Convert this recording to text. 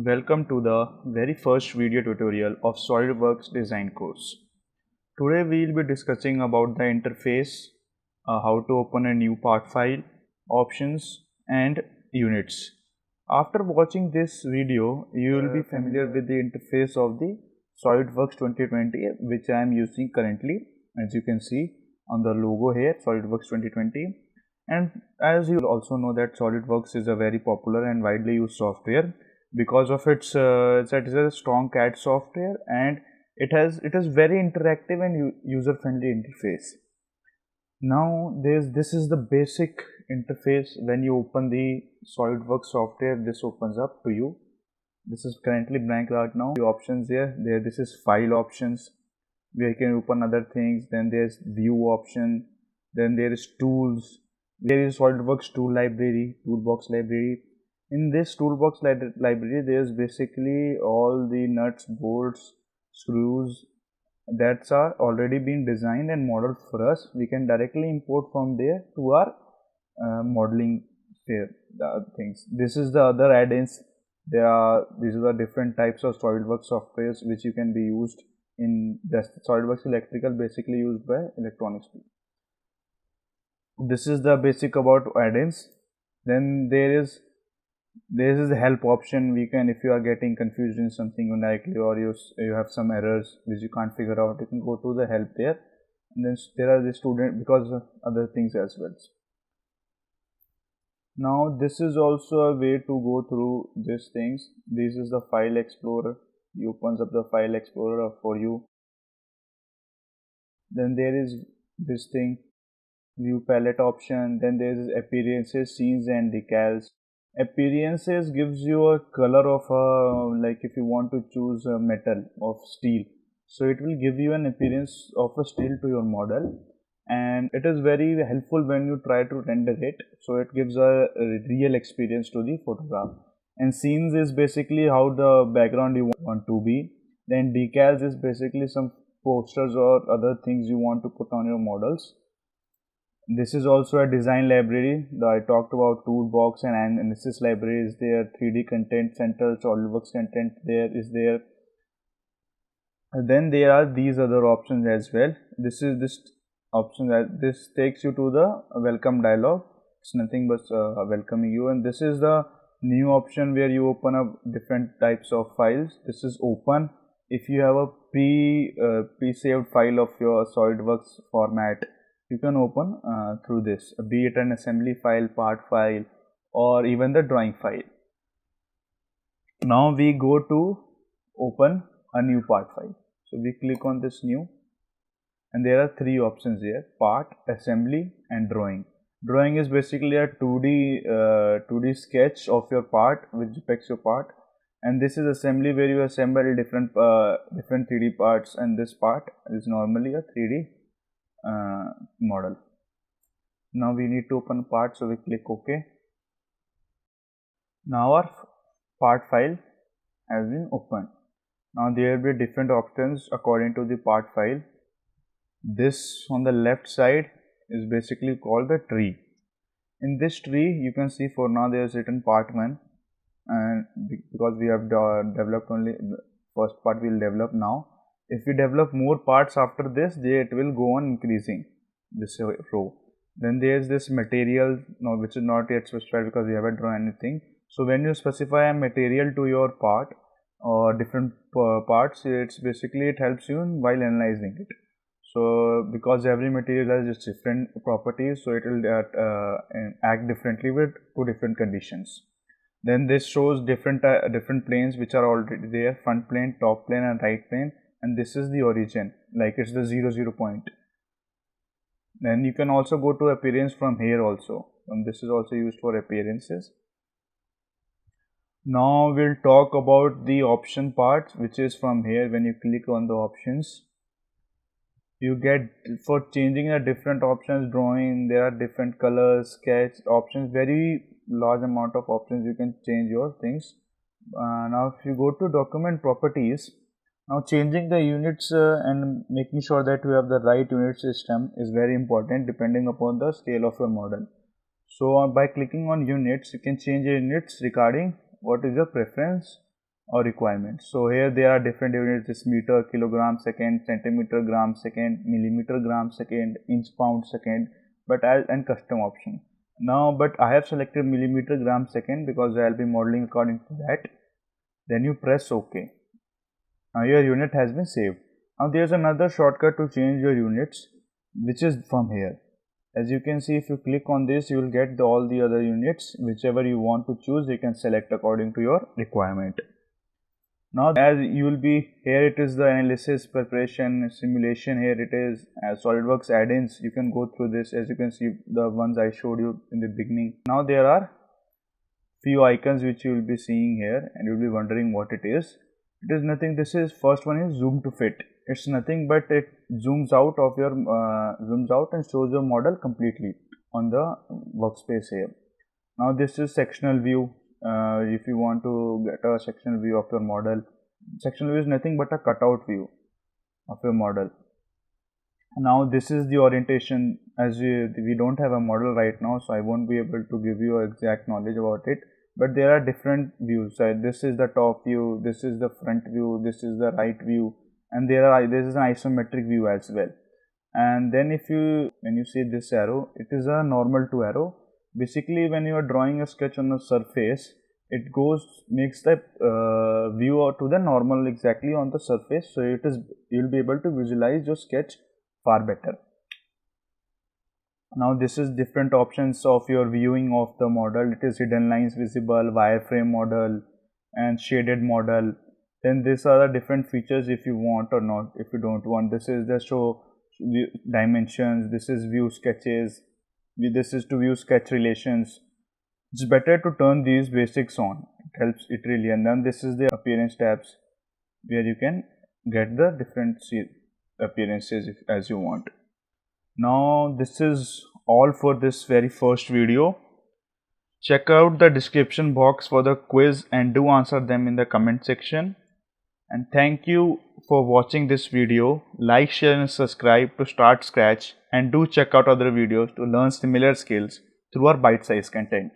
Welcome to the very first video tutorial of SolidWorks design course. Today we will be discussing about the interface, how to open a new part file, options and units. After watching this video, you will be familiar with the interface of the SolidWorks 2020 which I am using currently, as you can see on the logo here, SolidWorks 2020. And as you also know that SolidWorks is a very popular and widely used software because of its that is a strong CAD software, and it is very interactive and user friendly interface. Now this is the basic interface. When you open the SolidWorks software, this opens up to you. This is currently blank right now. The options here, this is file options where you can open other things. Then there's view option, then there is tools, there is SolidWorks tool library, toolbox library. In this toolbox library, there's basically all the nuts, bolts, screws that are already been designed and modeled for us. We can directly import from there to our modeling things. This is the other add-ins. These are the different types of SolidWorks softwares which you can be used in. SolidWorks Electrical, basically used by electronics people. This is the basic about add-ins. Then there is the help option. We can, if you are getting confused in something directly, or you have some errors which you can't figure out, you can go to the help there. And then there are the student, because of other things as well. Now this is also a way to go through these things. This is the file explorer. It opens up the file explorer for you. Then there is this thing, view palette option. Then there is appearances, scenes and decals. Appearances gives you a color of like if you want to choose a metal of steel, so it will give you an appearance of a steel to your model, and it is very helpful when you try to render it, so it gives a real experience to the photograph. And scenes is basically how the background you want to be. Then decals is basically some posters or other things you want to put on your models. This is also a design library. I talked about toolbox and analysis library is there. 3D content center, SolidWorks content there is there. And then there are these other options as well. This option that this takes you to the welcome dialog. It's nothing but welcoming you. And this is the new option where you open up different types of files. This is open. If you have a pre-saved file of your SolidWorks format, you can open through this, be it an assembly file, part file, or even the drawing file. Now we go to open a new part file. So we click on this new, and there are three options here: part, assembly and drawing. Drawing is basically a 2D sketch of your part which depicts your part, and this is assembly where you assemble different 3D parts, and this part is normally a 3D model. Now we need to open part, so we click OK. Now our part file has been opened. Now there will be different options according to the part file. This on the left side is basically called the tree. In this tree you can see for now there is written part 1, and because we have developed only the first part, we will develop now. If we develop more parts after this, it will go on increasing this row. Then there is this material, which is not yet specified because we haven't drawn anything. So when you specify a material to your part or different parts, it helps you while analyzing it. So because every material has its different properties, so it will act differently with two different conditions. Then this shows different planes which are already there: front plane, top plane and right plane. And this is the origin, like it's the 0 point. Then you can also go to appearance from here also, and this is also used for appearances. Now we'll talk about the option part, which is from here. When you click on the options, you get, for changing the different options, drawing, there are different colors, sketch options, very large amount of options. You can change your things. Now if you go to document properties, now changing the units and making sure that you have the right unit system is very important depending upon the scale of your model. So by clicking on units, you can change your units regarding what is your preference or requirements. So here there are different units: this meter, kilogram second, centimeter gram second, millimeter gram second, inch pound second, and custom option. Now, but I have selected millimeter gram second because I'll be modeling according to that. Then you press OK. Now your unit has been saved. Now there's another shortcut to change your units, which is from here. As you can see, if you click on this, you will get all the other units. Whichever you want to choose, you can select according to your requirement. Now, as you will be here, it is the analysis, preparation, simulation. Here it is SolidWorks add-ins. You can go through this. As you can see, the ones I showed you in the beginning. Now there are few icons which you will be seeing here, and you will be wondering what it is. It is nothing. This is first one is zoom to fit. It's nothing but it zooms out and shows your model completely on the workspace here. Now this is sectional view. If you want to get a sectional view of your model, sectional view is nothing but a cutout view of your model. Now this is the orientation. As we don't have a model right now, so I won't be able to give you exact knowledge about it. But there are different views. This is the top view, this is the front view, this is the right view, and this is an isometric view as well. And then when you see this arrow, it is a normal to arrow. Basically, when you are drawing a sketch on a surface, it makes the view to the normal exactly on the surface. So you'll be able to visualize your sketch far better. Now this is different options of your viewing of the model. It is hidden lines visible, wireframe model, and shaded model. Then these are the different features if you want or not. If you don't want, this is the show dimensions. This is view sketches. This is to view sketch relations. It's better to turn these basics on. It helps it really. And then this is the appearance tabs where you can get the different appearances as you want. Now this is all for this very first video. Check out the description box for the quiz and do answer them in the comment section. And thank you for watching this video. Like, share and subscribe to start Scratch, and do check out other videos to learn similar skills through our bite-sized content.